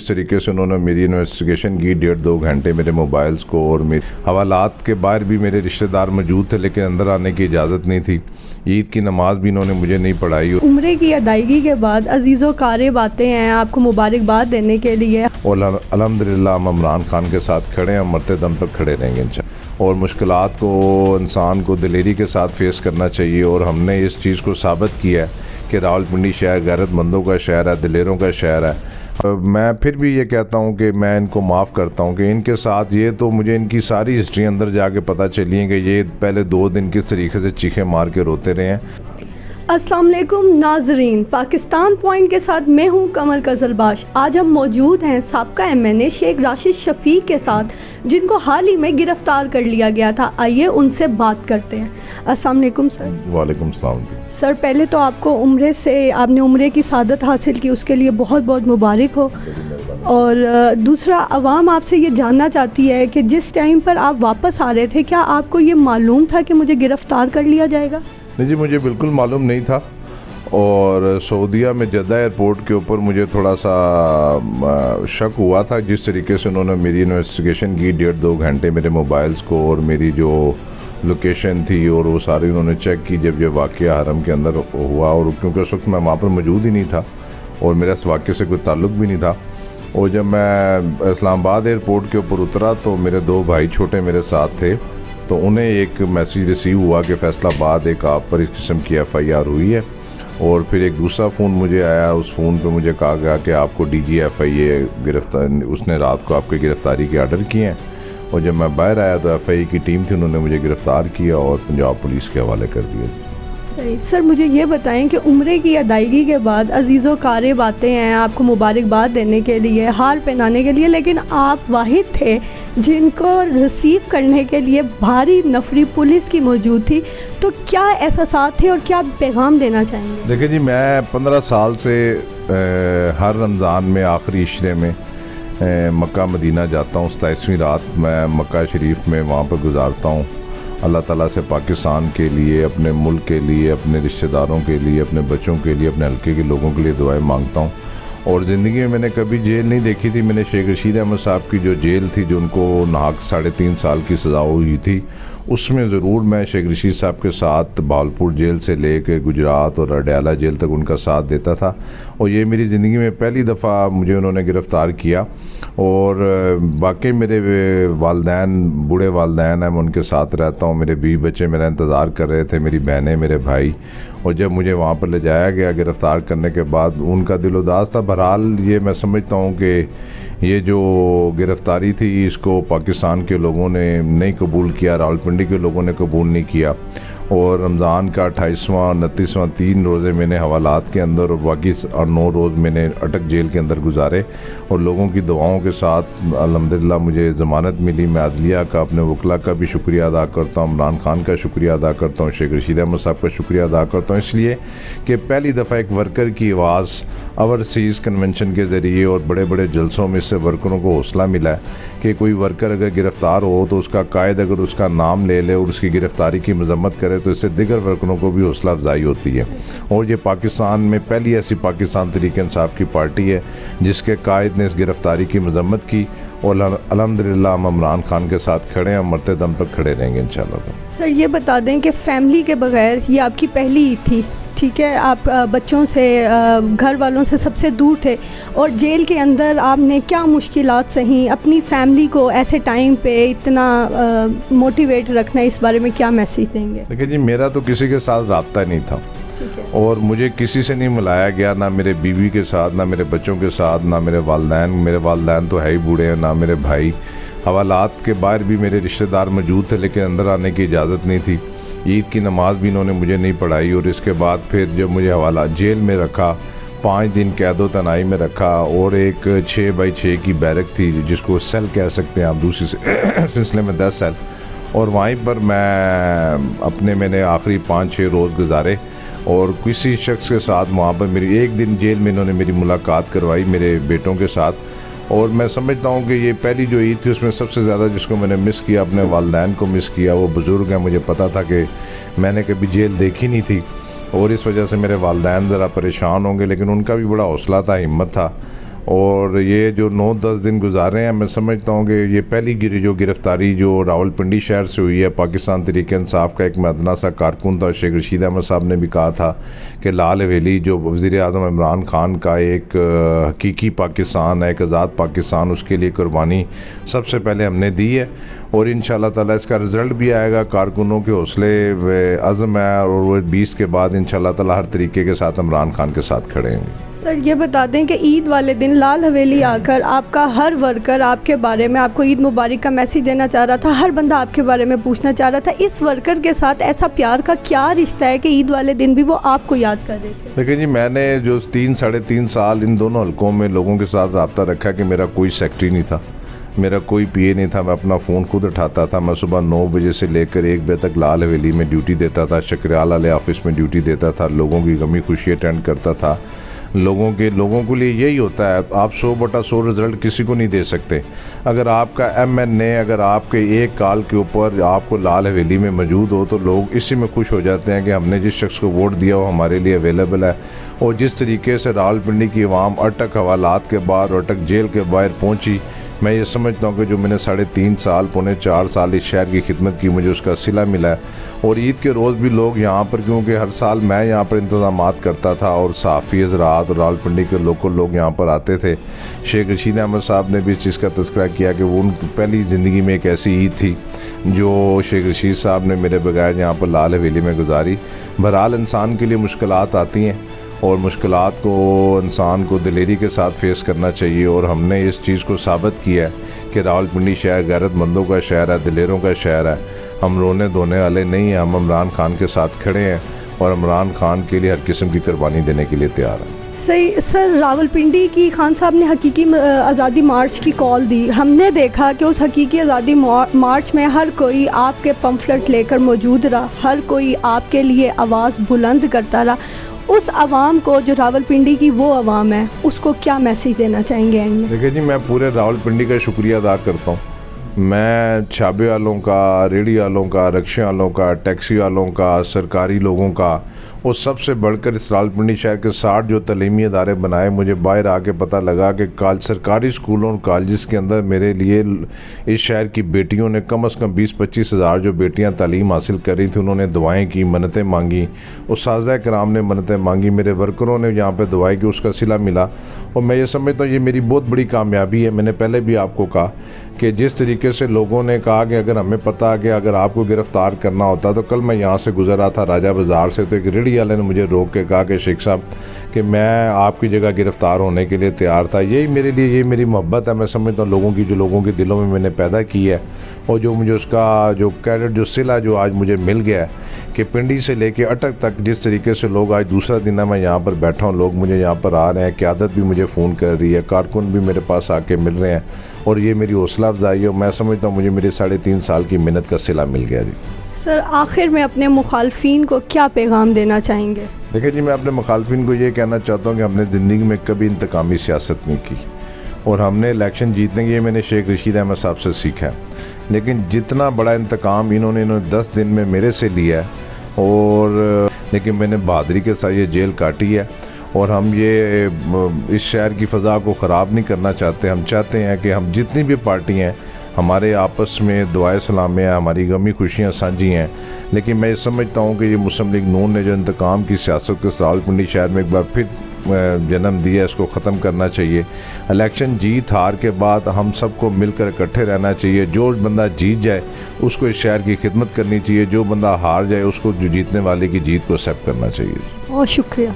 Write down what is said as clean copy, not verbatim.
तरीके से उन्होंने मेरी इन्वेस्टिगेशन की 1.5-2 घंटे मेरे मोबाइल्स को, और मेरे हवालात के बाहर भी मेरे रिश्तेदार मौजूद थे लेकिन अंदर आने की इजाज़त नहीं थी। ईद की नमाज भी इन्होंने मुझे नहीं पढ़ाई। उम्रे की अदायगी के बाद अजीज़ो कारब आते हैं आपको मुबारकबाद देने के लिए, और अल्हम्दुलिल्लाह हम इमरान खान के साथ खड़े हैं, मरते दम तक खड़े रहेंगे इंशाअल्लाह। और मुश्किलात को इंसान को दिलेरी के साथ फेस करना चाहिए, और हमने इस चीज़ को साबित किया है कि रावलपिंडी शहर गैरतमंदों का शहर है, दिलेरों का शहर है। मैं फिर भी ये कहता हूँ कि मैं इनको माफ़ करता हूँ कि इनके साथ ये तो मुझे इनकी सारी हिस्ट्री अंदर जाके पता चली है कि ये पहले 2 दिन किस तरीके से चीखे मार के रोते रहे हैं। अस्सलाम वालेकुम नाजरीन, पाकिस्तान पॉइंट के साथ मैं हूं कमल कजलबाश। आज हम मौजूद हैं साबका MNA शेख राशिद शफीक के साथ, जिनको हाल ही में गिरफ़्तार कर लिया गया था। आइए उनसे बात करते हैं। अस्सलाम वालेकुम सर। वालेकुम सलाम। सर पहले तो आपको उम्रे से आपने उम्रे की सादत हासिल की, उसके लिए बहुत बहुत मुबारक हो। और दूसरा, आवाम आपसे ये जानना चाहती है कि जिस टाइम पर आप वापस आ रहे थे, क्या आपको ये मालूम था कि मुझे गिरफ़्तार कर लिया जाएगा? नहीं जी, मुझे बिल्कुल मालूम नहीं था। और सऊदीया में जद्दा एयरपोर्ट के ऊपर मुझे थोड़ा सा शक हुआ था, जिस तरीके से उन्होंने मेरी इन्वेस्टिगेशन की 1.5-2 घंटे मेरे मोबाइल्स को, और मेरी जो लोकेशन थी और वो सारी उन्होंने चेक की जब ये वाक़या हरम के अंदर हुआ। और क्योंकि उस वक्त मैं वहाँ पर मौजूद ही नहीं था और मेरा इस वाक़े से कोई ताल्लुक़ भी नहीं था। और जब मैं इस्लामाबाद एयरपोर्ट के ऊपर उतरा तो मेरे 2 भाई छोटे मेरे साथ थे, तो उन्हें एक मैसेज रिसीव हुआ कि फैसलाबाद एक आप पर इस किस्म की FIR हुई है। और फिर एक दूसरा फ़ोन मुझे आया, उस फ़ोन पे मुझे कहा गया कि आपको DGFI गिरफ्तार, उसने रात को आपके गिरफ़्तारी के आर्डर किए हैं। और जब मैं बाहर आया तो FIA की टीम थी, उन्होंने मुझे गिरफ़्तार किया और पंजाब पुलिस के हवाले कर दिया। सही। सर मुझे ये बताएं कि उम्रे की अदायगी के बाद अजीज़ो कारब आते हैं आपको मुबारकबाद देने के लिए, हार पहनाने के लिए, लेकिन आप वाहिद थे जिनको रिसीव करने के लिए भारी नफरी पुलिस की मौजूद थी। तो क्या एहसास थे और क्या पैगाम देना चाहेंगे? देखिए जी, मैं 15 साल से हर रमज़ान में आखिरी इशरे में मक्का मदीना जाता हूँ। 27वीं रात मैं मक्का शरीफ में वहाँ पर गुजारता हूँ। अल्लाह ताला से पाकिस्तान के लिए, अपने मुल्क के लिए, अपने रिश्तेदारों के लिए, अपने बच्चों के लिए, अपने हल्के के लोगों के लिए दुआएं मांगता हूँ। और ज़िंदगी में मैंने कभी जेल नहीं देखी थी। मैंने शेख रशीद अहमद साहब की जो जेल थी, जो उनको नाहक 3.5 साल की सज़ा हुई थी, उसमें ज़रूर मैं शेख रशीद साहब के साथ भावलपुर जेल से लेकर गुजरात और अडयाला जेल तक उनका साथ देता था। और ये मेरी ज़िंदगी में पहली दफ़ा मुझे उन्होंने गिरफ़्तार किया। और वाकई मेरे वालदैन, बूढ़े वालदैन हैं, मैं उनके साथ रहता हूँ। मेरे 20 बच्चे मेरा इंतज़ार कर रहे थे, मेरी बहनें, मेरे भाई। और जब मुझे वहाँ पर ले जाया गया गिरफ़्तार करने के बाद, उनका दिल उदास था। बहरहाल ये मैं समझता हूँ कि ये जो गिरफ़्तारी थी, इसको पाकिस्तान के लोगों ने नहीं कबूल किया, रावलपिंडी के लोगों ने कबूल नहीं किया। और रमज़ान का 28वां 29वां 3 रोज़े मैंने हवालात के अंदर, और बाकी 9 रोज़ मैंने अटक जेल के अंदर गुजारे। और लोगों की दुआओं के साथ अल्हम्दुलिल्लाह मुझे ज़मानत मिली। मैं अदलिया का, अपने वकला का भी शुक्रिया अदा करता हूँ, इमरान खान का शुक्रिया अदा करता हूँ, शेख रशीद अहमद साहब का शुक्रिया अदा करता हूँ, इसलिए कि पहली दफ़ा एक वर्कर की आवाज़ ओवरसीज़ कन्वेंशन के ज़रिए और बड़े बड़े जलसों में इससे वर्करों को हौसला मिला है कि कोई वर्कर अगर गिरफ़्तार हो तो उसका कायद अगर उसका नाम ले ले और उसकी गिरफ़्तारी की मजम्मत करे तो इससे दिगर वर्करों को भी हौसला अफजाई होती है। और ये पाकिस्तान में पहली ऐसी पाकिस्तान तहरीक इंसाफ की पार्टी है जिसके कायद ने इस गिरफ़्तारी की मजम्मत की। और अल्हम्दुलिल्लाह हम इमरान खान के साथ खड़े हैं, मरते दम तक खड़े रहेंगे इंशाअल्लाह। सर ये बता दें कि फैमिली के बगैर ये आपकी पहली ईद थी, ठीक है? आप बच्चों से, घर वालों से सबसे दूर थे, और जेल के अंदर आपने क्या मुश्किलात सही? अपनी फैमिली को ऐसे टाइम पे इतना मोटिवेट रखना, इस बारे में क्या मैसेज देंगे? देखिए जी, मेरा तो किसी के साथ रब्ता नहीं था और मुझे किसी से नहीं मिलाया गया, ना मेरे बीवी के साथ, ना मेरे बच्चों के साथ, ना मेरे वालदैन तो है ही बूढ़े हैं, ना मेरे भाई। हवालात के बाहर भी मेरे रिश्तेदार मौजूद थे लेकिन अंदर आने की इजाज़त नहीं थी। ईद की नमाज भी इन्होंने मुझे नहीं पढ़ाई। और इसके बाद फिर जब मुझे हवाला जेल में रखा, 5 दिन कैदो तनाई में रखा, और एक 6x6 की बैरक थी जिसको सेल कह सकते हैं आप, दूसरी सिलसिले में 10 सेल। और वहीं पर मैंने आखिरी 5-6 रोज़ गुजारे। और किसी शख्स के साथ वहाँ पर मेरी एक दिन जेल में इन्होंने मेरी मुलाकात करवाई मेरे बेटों के साथ। और मैं समझता हूँ कि ये पहली जो ईद थी उसमें सबसे ज़्यादा जिसको मैंने मिस किया, अपने वालदैन को मिस किया। वो बुज़ुर्ग हैं, मुझे पता था कि मैंने कभी जेल देखी नहीं थी और इस वजह से मेरे वालदैन ज़रा परेशान होंगे, लेकिन उनका भी बड़ा हौसला था, हिम्मत था। और ये जो 9-10 दिन गुजारे हैं, मैं समझता हूँ कि ये पहली गिरफ्तारी जो रावलपिंडी शहर से हुई है। पाकिस्तान तहरीक इंसाफ का एक मदना सा कारकुन था, शेख रशीद अहमद साहब ने भी कहा था कि लाल हवेली जो वज़ीर आज़म इमरान खान का एक हकीकी पाकिस्तान है, एक आज़ाद पाकिस्तान, उसके लिए कुर्बानी सबसे पहले हमने दी है और इंशाअल्लाह ताला इसका रिज़ल्ट भी आएगा। कारकुनों के हौसले अज़म है और वो 20 के बाद इंशाअल्लाह ताला हर तरीके के साथ इमरान खान के साथ खड़े हैं। सर ये बता दें कि ईद वाले दिन लाल हवेली आकर आपका हर वर्कर आपके बारे में आपको ईद मुबारक का मैसेज देना चाह रहा था, हर बंदा आपके बारे में पूछना चाह रहा था। इस वर्कर के साथ ऐसा प्यार का क्या रिश्ता है कि ईद वाले दिन भी वो आपको याद कर रहे थे? देखिए जी, मैंने जो 3-3.5 साल इन दोनों हलकों में लोगों के साथ रब्ता रखा कि मेरा कोई सेक्रेटरी नहीं था, मेरा कोई पीए नहीं था, मैं अपना फ़ोन खुद उठाता था। मैं सुबह 9 बजे से लेकर 1 बजे तक लाल हवेली में ड्यूटी देता था, शक्रियाल वाले ऑफिस में ड्यूटी देता था, लोगों की गमी खुशी अटेंड करता था। लोगों को लिए यही होता है, आप 100/100 रिज़ल्ट किसी को नहीं दे सकते। अगर आपका MNA अगर आपके एक कॉल के ऊपर आपको लाल हवेली में मौजूद हो तो लोग इसी में खुश हो जाते हैं कि हमने जिस शख्स को वोट दिया वो हमारे लिए अवेलेबल है। और जिस तरीके से रावलपिंडी की आवाम अटक हवालात के बाद अटक जेल के बाहर पहुँची, मैं ये समझता हूँ कि जो मैंने 3.5 साल 4 साल इस शहर की खिदमत की, मुझे उसका सिला मिला है। और ईद के रोज़ भी लोग यहाँ पर, क्योंकि हर साल मैं यहाँ पर इंतज़ामात करता था और सहाफ़ी हज़रात और रावलपिंडी के लोकल लोग यहाँ पर आते थे। शेख रशीद अहमद साहब ने भी इस चीज़ का तज़किरा किया कि वो उनकी पहली ज़िंदगी में एक ऐसी ईद थी जो शेख रशीद साहब ने मेरे बगैर यहाँ पर लाल हवेली में गुजारी। बहरहाल इंसान के लिए मुश्किलात आती हैं और मुश्किलात को इंसान को दिलेरी के साथ फेस करना चाहिए और हमने इस चीज़ को साबित किया है कि रावलपिंडी शहर गैरतमंदों का शहर है, दिलेरों का शहर है। हम रोने धोने वाले नहीं हैं, हम इमरान खान के साथ खड़े हैं और इमरान खान के लिए हर किस्म की कुर्बानी देने के लिए तैयार हैं। सही सर, रावलपिंडी की खान साहब ने हकीकी आज़ादी मार्च की कॉल दी। हमने देखा कि उस हकीकी आज़ादी मार्च में हर कोई आपके पंफलेट लेकर मौजूद रहा, हर कोई आपके लिए आवाज़ बुलंद करता रहा। उस आवाम को जो रावलपिंडी की वो आवाम है, उसको क्या मैसेज देना चाहेंगे एंड में? देखिए जी, मैं पूरे रावलपिंडी का शुक्रिया अदा करता हूँ। मैं छाबे वालों का, रेडी वालों का, रिक्शे वालों का, टैक्सी वालों का, सरकारी लोगों का और सबसे बढ़कर इस रावलपिंडी शहर के 60 जो तलीमी अदारे बनाए, मुझे बाहर आके पता लगा कि सरकारी स्कूलों और कॉलेज के अंदर मेरे लिए इस शहर की बेटियों ने कम से कम 20-25 हज़ार जो बेटियां तालीम हासिल कर रही थी, उन्होंने दुआएं की, मन्नतें मांगी, उस्ताज़ कराम ने मन्नतें मांगी, मेरे वर्करों ने यहाँ पे दुआएं की, उसका सिला मिला। और मैं ये समझता हूँ ये मेरी बहुत बड़ी कामयाबी है। मैंने पहले भी आपको कहा कि जिस तरीके से लोगों ने कहा कि अगर हमें पता कि अगर आपको गिरफ़्तार करना होता, तो कल मैं यहाँ से गुज़र रहा था राजा बाज़ार से, तो एक रेडी वाले ने मुझे रोक के कहा कि शेख साहब कि मैं आपकी जगह गिरफ़्तार होने के लिए तैयार था। यही मेरे लिए, ये मेरी मोहब्बत है। मैं समझता हूँ लोगों के दिलों में मैंने पैदा की है और जो मुझे उसका जो क्रेडिट, जो सिला जो आज मुझे मिल गया है कि पिंडी से लेके अटक तक जिस तरीके से लोग, आज दूसरा दिन है मैं यहाँ पर बैठा हूँ, लोग मुझे यहाँ पर आ रहे हैं, क़यादत भी मुझे फ़ोन कर रही है, कारकुन भी मेरे पास आके मिल रहे हैं और ये मेरी हौसला अफजाई है। मैं समझता हूँ मुझे मेरे 3.5 साल की मेहनत का सिला मिल गया जी। सर आखिर में अपने मुखालफिन को क्या पैगाम देना चाहेंगे? देखिए जी, मैं अपने मुखालफिन को ये कहना चाहता हूँ कि हमने ज़िंदगी में कभी इंतकामी सियासत नहीं की और हमने इलेक्शन जीतने के लिए, मैंने शेख रशीद अहमद साहब से सीखा है। लेकिन जितना बड़ा इंतकाम इन्होंने 10 दिन में मेरे से लिया है और लेकिन मैंने बहादुरी के साथ ये जेल काटी है और हम ये इस शहर की फ़ज़ा को ख़राब नहीं करना चाहते। हम चाहते हैं कि हम जितनी भी पार्टी हैं हमारे आपस में दुआए सलामें हैं, हमारी गमी खुशियाँ साझी हैं। लेकिन मैं समझता हूँ कि ये मुस्लिम लीग नून ने जो इंतकाम की सियासत को रावलपिंडी शहर में एक बार फिर जन्म दिया, इसको ख़त्म करना चाहिए। इलेक्शन जीत हार के बाद हम सबको मिलकर इकट्ठे रहना चाहिए। जो बंदा जीत जाए उसको इस शहर की खिदमत करनी चाहिए, जो बंदा हार जाए उसको जो जीतने वाले की जीत को एक्सेप्ट करना चाहिए। बहुत शुक्रिया।